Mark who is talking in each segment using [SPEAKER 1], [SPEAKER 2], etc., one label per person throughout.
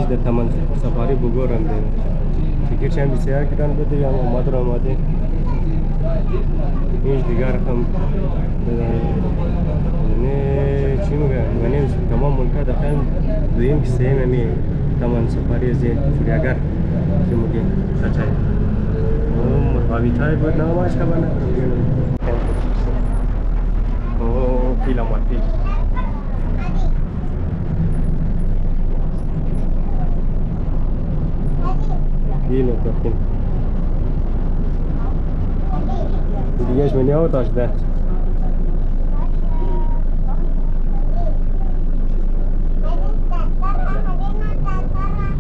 [SPEAKER 1] در تمام سفاری بگورم ده تیکر چند بسیار کردن بده یا آماده را آماده هیچ دیگر رقم نه چی میگه منیم تمام ملکه دقیقا دویم که سیم همی تمام سفاری از فریاگر چی میگه سچای مرغابی تای بود نامش که بنا اوه پیل آمد پیل پیل اتاقین دیگهش منی ها داشته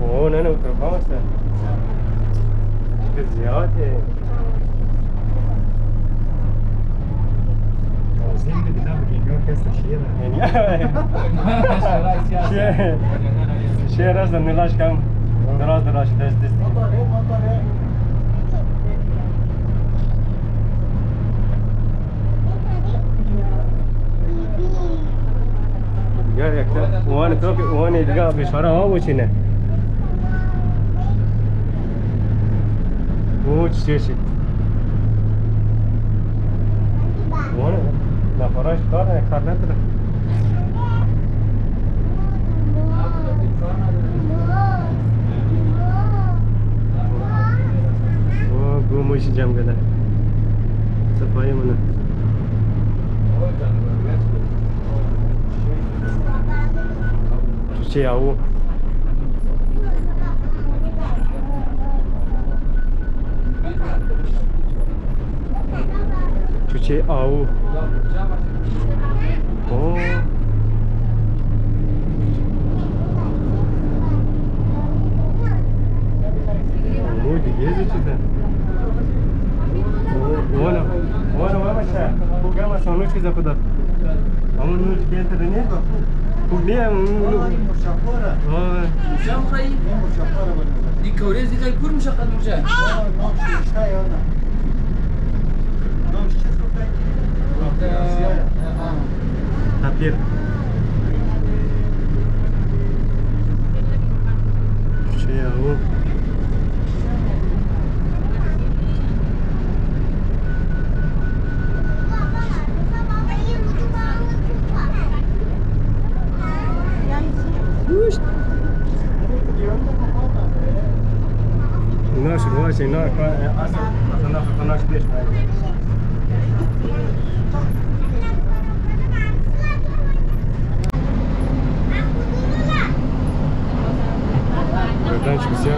[SPEAKER 1] اوه نه نه اتاقا هسته که زیاده شیر است نلاش کم دراز دراز دست دیگر یک تا وان تو که وان دیگر بشاره ها بچینه او چی وان نفراش کار نداره گوموش جمع کرده صفایی منه چی آو چی آو اوه دیگه چیزه وانا ما مشى هو قام سانو كذا كذا همون نوت كده ترني هو ليه مشاقره مشاقره مشاقره دي كوريز دي كور مشاقره مشاقره مش تاي انا مش تابير شيء هو ناش رواشي نار اصلا خطناش ليش Братанчик, все?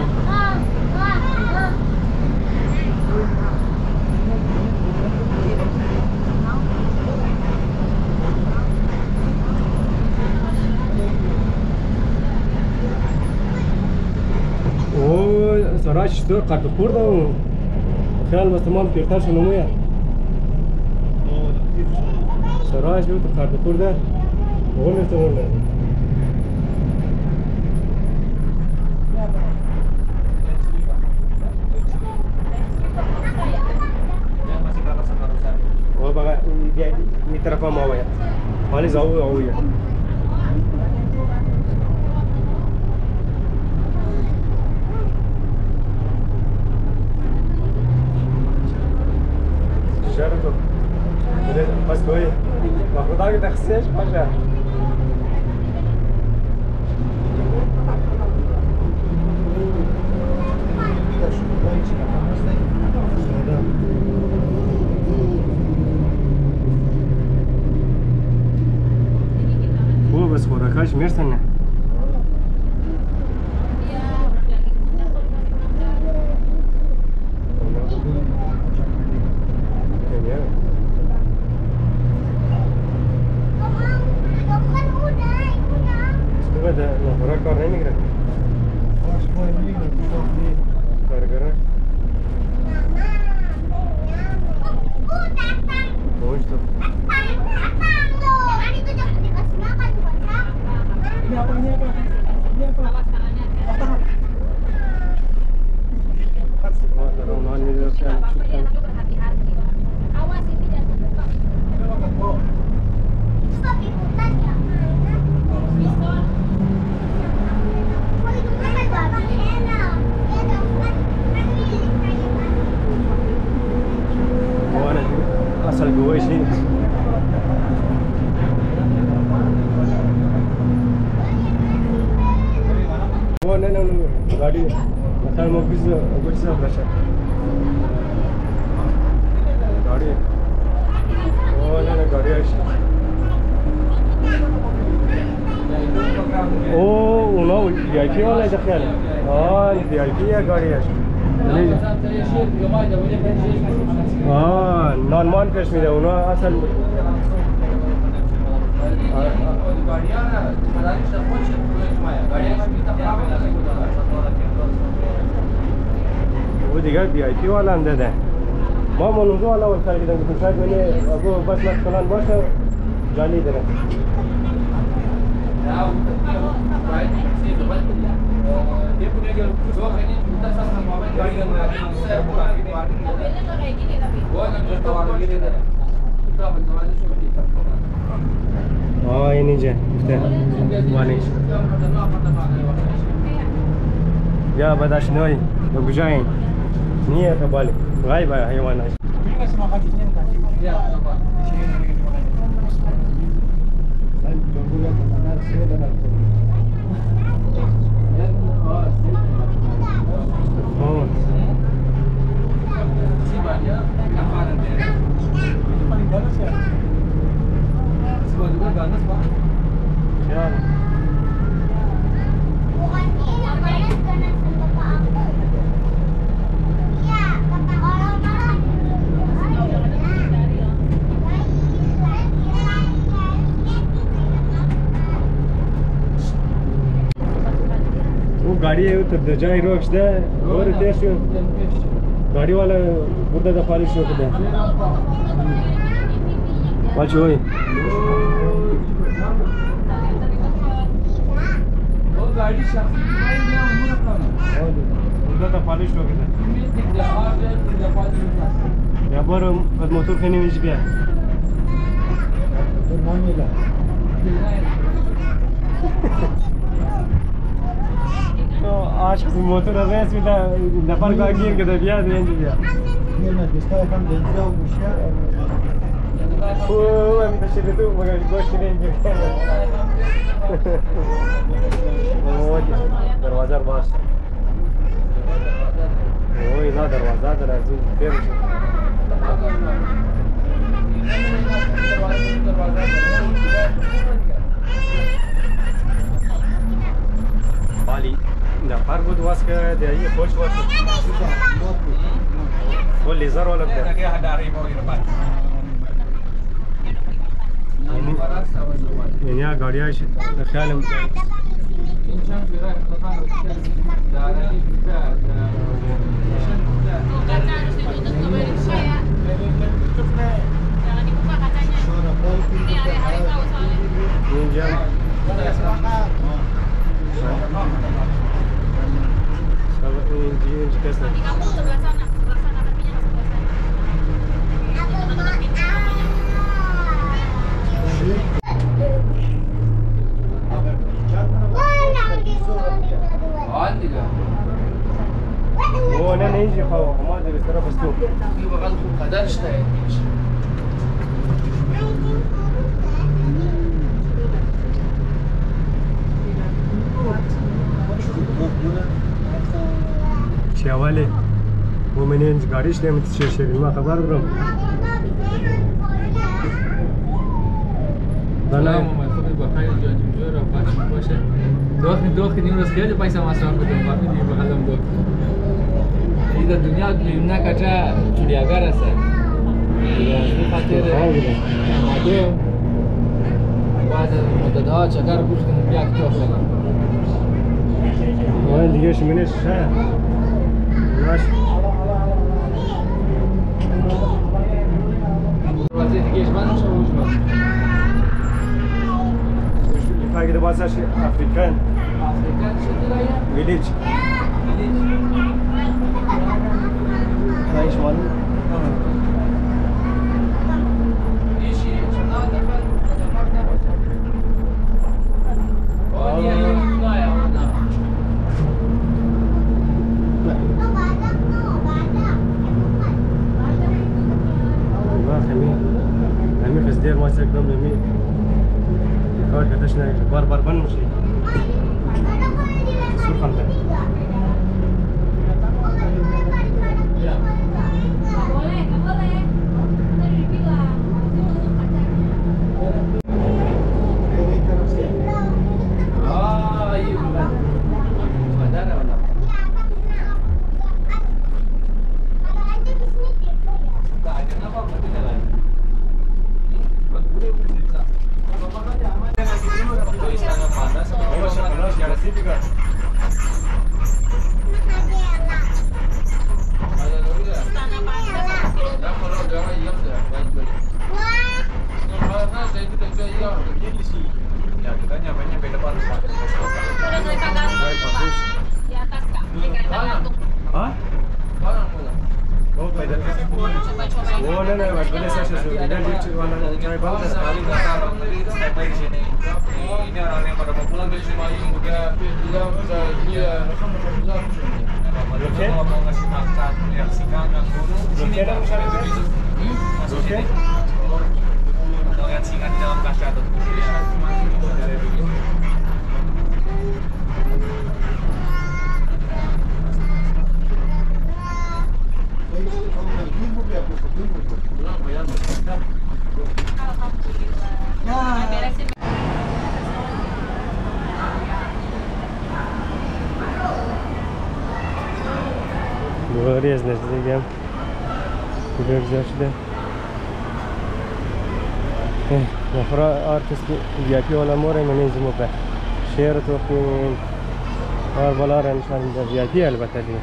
[SPEAKER 1] سراج شطور قد خورده خیال بس تمام پیرتر شنمویه سراج بود قد خورده غول استمونه و بقى دي طرفه ماويه حالي زاويه قويه شرطه بس کوی خدا که تخصیص باشه خوب بس خوراکاش میرسن کار نمیگیره کارگره پوش تو गाड़ी مثلا ما بیست باشه गाड़ी نه गाड़ीش اونا وی آی پی والا داخل وی آی پی गाड़ीش نانمان پیش میده اونا اصلا वो دیگر بی آی پی والا هم داده ما موضوع والا اول خریدم که شاید منی اگه بس مثلا باشه جالی داره این اینجا وانیش یا بداش نوی بجاین نیه قبالی غایب حیوانات गाड़ी तर जای روش ده ور تیر شو गाड़ी वाला burada da paylaş yok da بچه وای गाड़ी شخصی burada da paylaş yok da ya برو خود موتور خیلی میش بیا आज मोटर रेस में नफर का गिर के दिया रेंज दिया ये ना जिसका हम देख रहे हो मुश्किल ओ हम तो चले तो मगर गोश्त रेंज ओ दरवाजा बास ओ इधर दरवाजा दरवाजा फिर بالی نفر بود واسه دیگه خوش واسه و لیزر والا بود یعنی गाड़ीش خیالم هو انا نيجي خو ما ادري ترى بس تو في بغل قدرش شواله ومنين गाड़ीش نمیت شیر ما خبر برم
[SPEAKER 2] سلام خودت بخیر جان جور و پاک باشه داخل نیم روز خیلی پیسه مصرف کردم فهمیدی بغلم دو این دنیا بیرون کجا چوریاگر است به خاطر مادو بعد مدت‌ها چکر گوشتم بیاک تو خیلی
[SPEAKER 1] وين دیگه شمینش شه باش
[SPEAKER 2] واسه دیگه من شو
[SPEAKER 1] فايده واسش افریکن ویلیج رایش وان دير ما تقدم لمين كار كتشنا بار بان مشي سوق خمسة boleh saya suruh dia lift warna cari banget sekali
[SPEAKER 3] step by di sini. Ini orang yang pada mau pulang dia cuma yang udah bilang bisa dia kalau mau ngasih makan yang singa yang gunung di sini kan bisa begitu. Masuk sini. Kalau lihat singa di dalam kaca tuh.
[SPEAKER 1] Говори, значит, идем. Куда взял сюда? Нахра артистки VIP वाला मोर है मैंने जिम्मे पे शेयर तो अपनी और वाला रंशान VIP है अलबत्ता जी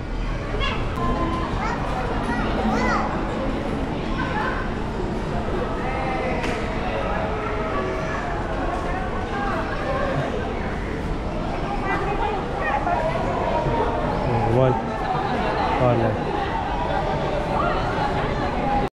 [SPEAKER 1] वन और